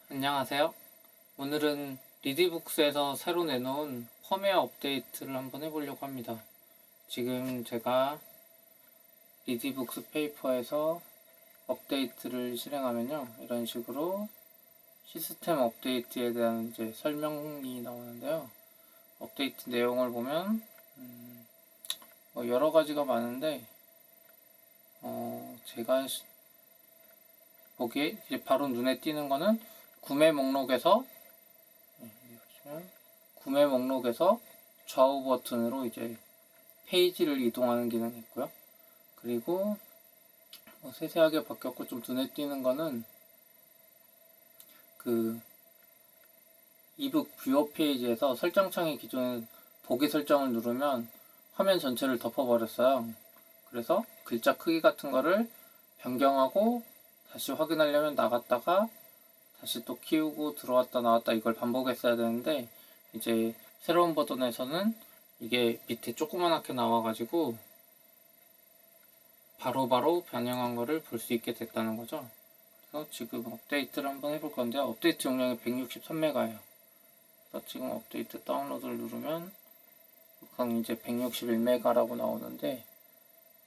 안녕하세요. 오늘은 리디북스에서 새로 내놓은 펌웨어 업데이트를 한번 해보려고 합니다. 지금 제가 리디북스 페이퍼에서 업데이트를 실행하면요, 이런 식으로 시스템 업데이트에 대한 이제 설명이 나오는데요. 업데이트 내용을 보면 여러 가지가 많은데 제가 보기에 이제 바로 눈에 띄는 거는 구매 목록에서 구매 목록에서 좌우 버튼으로 이제 페이지를 이동하는 기능이 있고요. 그리고 세세하게 바뀌었고 좀 눈에 띄는 거는 그 이북 뷰어 페이지에서 설정창에 기존에 보기 설정을 누르면 화면 전체를 덮어버렸어요. 그래서 글자 크기 같은 거를 변경하고 다시 확인하려면 나갔다가 다시 또 키우고 들어왔다 나왔다 이걸 반복했어야 되는데, 이제 새로운 버전에서는 이게 밑에 조그만하게 나와가지고 바로바로 변형한 거를 볼 수 있게 됐다는 거죠. 그래서 지금 업데이트를 한번 해볼 건데요. 업데이트 용량이 163메가예요. 그래서 지금 업데이트 다운로드를 누르면 그냥 이제 161메가라고 나오는데,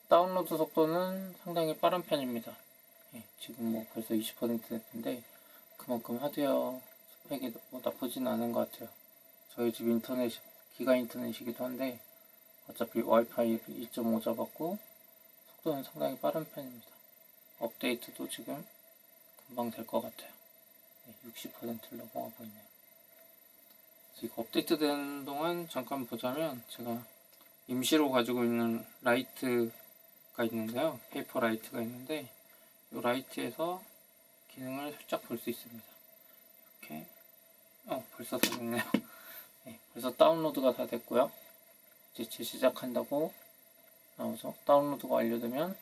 다운로드 속도는 상당히 빠른 편입니다. 지금 뭐 벌써 20% 됐는데 그만큼 하드웨어 스펙이 뭐 나쁘진 않은 것 같아요. 저희 집 인터넷 기가 인터넷이기도 한데 어차피 와이파이 2.5 잡았고 속도는 상당히 빠른 편입니다. 업데이트도 지금 금방 될 것 같아요. 60%를 넘어가고 있네요. 지금 업데이트 되는 동안 잠깐 보자면, 제가 임시로 가지고 있는 라이트가 있는데요. 페이퍼 라이트가 있는데 이 라이트에서 기능을 살짝 볼 수 있습니다. 이렇게 벌써 다 됐네요. 벌써 다운로드가 다 됐고요. 이제 재시작한다고 나오죠. 다운로드가 완료되면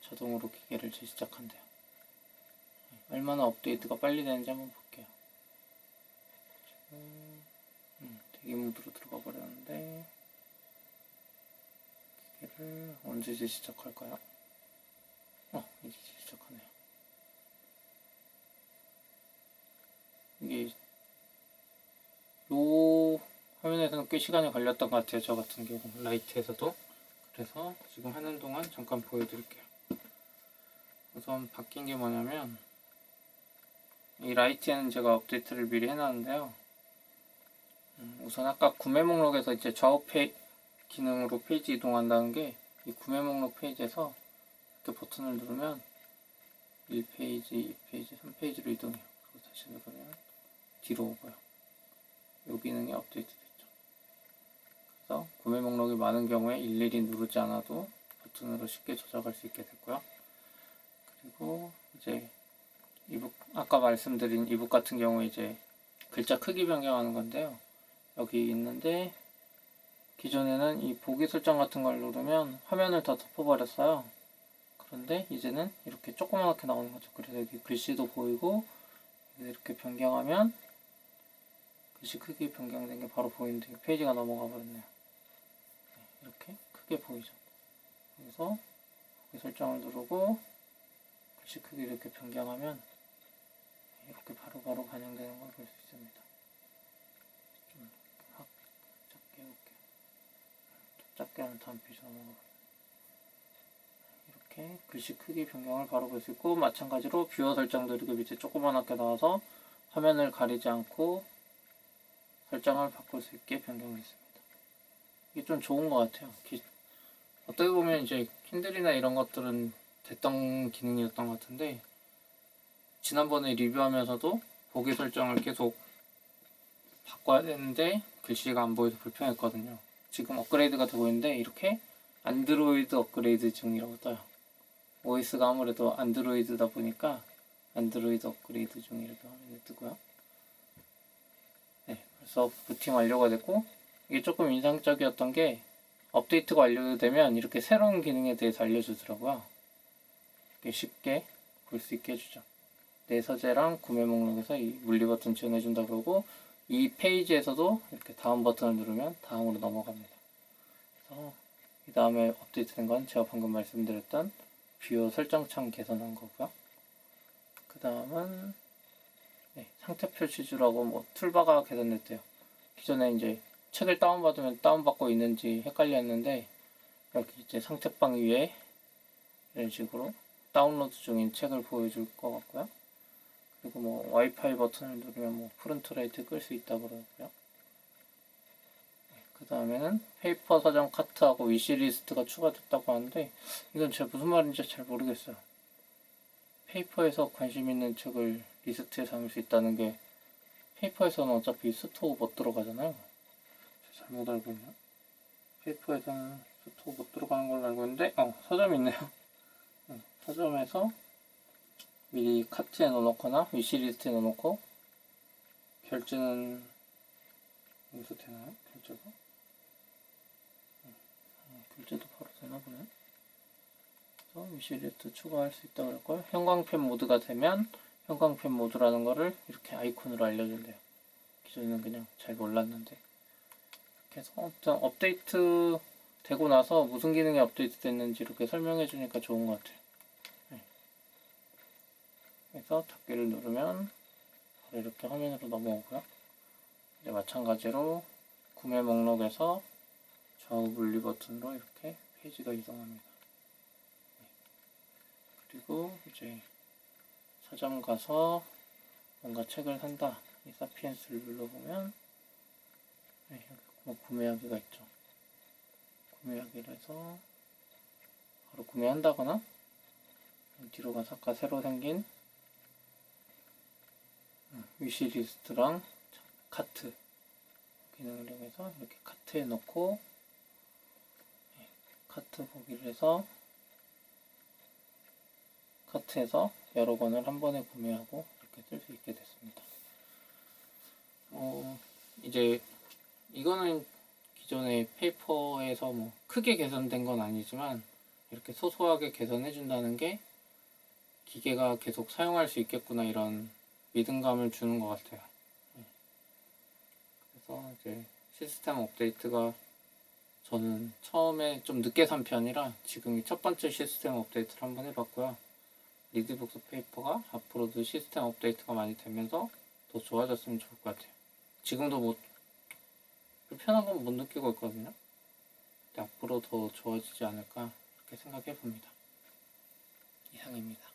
자동으로 기계를 재시작한대요. 얼마나 업데이트가 빨리 되는지 한번 볼게요. 지금 대기 모드로 들어가 버렸는데 기계를 언제 재시작할까요? 이제 재시작하네요. 이게 요 화면에서는 꽤 시간이 걸렸던 것 같아요. 저 같은 경우 라이트에서도. 그래서 지금 하는 동안 잠깐 보여드릴게요. 우선 바뀐 게 뭐냐면, 이 라이트에는 제가 업데이트를 미리 해놨는데요. 우선 아까 구매 목록에서 이제 좌우 기능으로 페이지 이동한다는 게, 이 구매 목록 페이지에서 이렇게 버튼을 누르면 1페이지, 2페이지, 3페이지로 이동해요. 그리고 다시 누르면 뒤로 오고요. 이 기능이 업데이트 됐죠. 그래서 구매 목록이 많은 경우에 일일이 누르지 않아도 버튼으로 쉽게 조작할 수 있게 됐고요. 그리고 이제 이북, 아까 말씀드린 이북 같은 경우에 이제 글자 크기 변경하는 건데요. 여기 있는데 기존에는 이 보기 설정 같은 걸 누르면 화면을 다 덮어버렸어요. 그런데 이제는 이렇게 조그맣게 나오는 거죠. 그래서 여기 글씨도 보이고, 이렇게 변경하면 글씨 크기 변경된 게 바로 보이는데 페이지가 넘어가 버렸네요. 이렇게 크게 보이죠. 그래서 보기 설정을 누르고 글씨 크기 이렇게 변경하면 이렇게 바로바로 반영되는 걸 볼 수 있습니다. 좀 확 작게 해볼게요. 작게 하면 다음 페이지 넘어가고, 이렇게 글씨 크기 변경을 바로 볼 수 있고, 마찬가지로 뷰어 설정도 이렇게 밑에 조그맣게 나와서 화면을 가리지 않고 설정을 바꿀 수 있게 변경했습니다. 이게 좀 좋은 것 같아요. 어떻게 보면 이제 킨들이나 이런 것들은 됐던 기능이었던 것 같은데, 지난번에 리뷰하면서도 보기 설정을 계속 바꿔야 되는데 글씨가 안 보여서 불편했거든요. 지금 업그레이드가 되고 있는데 이렇게 안드로이드 업그레이드 중이라고 떠요. OS가 아무래도 안드로이드다 보니까 안드로이드 업그레이드 중 이렇게 화면에 뜨고요. 그래서 부팅 완료가 됐고, 이게 조금 인상적이었던 게 업데이트가 완료되면 이렇게 새로운 기능에 대해서 알려주더라고요. 이렇게 쉽게 볼 수 있게 해주죠. 내 서재랑 구매 목록에서 이 물리 버튼 지원해준다 그러고, 이 페이지에서도 이렇게 다음 버튼을 누르면 다음으로 넘어갑니다. 그래서 이 다음에 업데이트된 건 제가 방금 말씀드렸던 뷰어 설정창 개선한 거고요. 그 다음은 상태 표시주라고 뭐 툴바가 개선됐대요. 기존에 이제 책을 다운받으면 다운받고 있는지 헷갈렸는데 여기 이제 상태방 위에 이런 식으로 다운로드 중인 책을 보여줄 것 같고요. 그리고 뭐 와이파이 버튼을 누르면 뭐 프론트라이트 끌 수 있다고 그러고요. 그 다음에는 페이퍼 서점 카트하고 위시리스트가 추가됐다고 하는데 이건 제가 무슨 말인지 잘 모르겠어요. 페이퍼에서 관심 있는 책을 리스트에 담을 수 있다는 게 페이퍼에서는 어차피 스토어 못 들어가잖아요. 잘못 알고 있나? 페이퍼에서는 스토어 못 들어가는 걸로 알고 있는데 서점이 있네요. 서점에서 미리 카트에 넣어놓거나 위시리스트에 넣어놓고 결제는 여기서 되나요? 결제도 바로 되나 보네. 그래서 위시리스트 추가할 수 있다고 그랬고요. 형광펜 모드가 되면 형광펜 모드라는 거를 이렇게 아이콘으로 알려준대요. 기존에는 그냥 잘 몰랐는데. 이렇게 해서 아무튼 업데이트 되고 나서 무슨 기능이 업데이트 됐는지 이렇게 설명해 주니까 좋은 것 같아요. 그래서 닫기를 누르면 바로 이렇게 화면으로 넘어오고요. 이제 마찬가지로 구매 목록에서 좌우 분리 버튼으로 이렇게 페이지가 이동합니다. 그리고 이제 서점 가서 뭔가 책을 산다. 이 사피엔스를 눌러보면 여기 뭐 구매하기가 있죠. 구매하기를 해서 바로 구매한다거나 뒤로 가서 아까 새로 생긴 위시리스트랑 카트 기능을 이용해서 이렇게 카트에 넣고 카트 보기를 해서 카트에서 여러 권을 한 번에 구매하고 이렇게 쓸 수 있게 됐습니다. 이제 이거는 기존의 페이퍼에서 뭐 크게 개선된 건 아니지만 이렇게 소소하게 개선해 준다는 게 기계가 계속 사용할 수 있겠구나 이런 믿음감을 주는 것 같아요. 그래서 이제 시스템 업데이트가 저는 처음에 좀 늦게 산 편이라 지금 첫 번째 시스템 업데이트를 한번 해봤고요. 리드북스 페이퍼가 앞으로도 시스템 업데이트가 많이 되면서 더 좋아졌으면 좋을 것 같아요. 지금도 뭐 불편한 건 못 느끼고 있거든요. 근데 앞으로 더 좋아지지 않을까 그렇게 생각해 봅니다. 이상입니다.